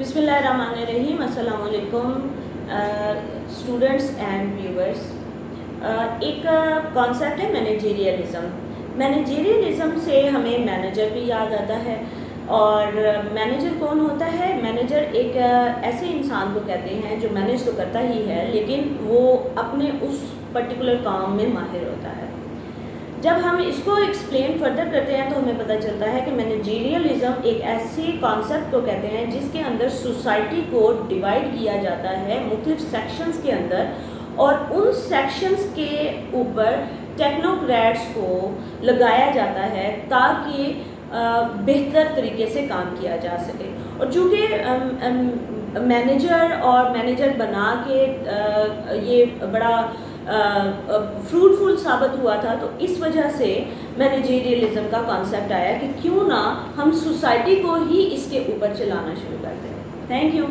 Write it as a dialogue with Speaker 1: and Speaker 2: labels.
Speaker 1: बिस्मिल्लाहिर्रहमानिर्रहीम। अस्सलाम वालेकुम स्टूडेंट्स एंड व्यूवर्स। एक कॉन्सेप्ट है मैनेजरियलिज़म। मैनेजरियलिज़म से हमें मैनेजर भी याद आता है। और मैनेजर कौन होता है? मैनेजर एक ऐसे इंसान को कहते हैं जो मैनेज तो करता ही है, लेकिन वो अपने उस पर्टिकुलर काम में माहिर होता है। जब हम इसको एक्सप्लेन फर्दर करते हैं तो हमें पता चलता है कि मैनेजरियलिज़म एक ऐसे कॉन्सेप्ट को कहते हैं जिसके अंदर सोसाइटी को डिवाइड किया जाता है मुख्तलिफ सेक्शंस के अंदर, और उन सेक्शंस के ऊपर टेक्नोक्रेट्स को लगाया जाता है ताकि बेहतर तरीके से काम किया जा सके। और चूँकि मैनेजर बना के ये बड़ा फ्रूटफुल साबित हुआ था, तो इस वजह से मैनेजरियलिज़म का कॉन्सेप्ट आया कि क्यों ना हम सोसाइटी को ही इसके ऊपर चलाना शुरू कर दें। Thank you.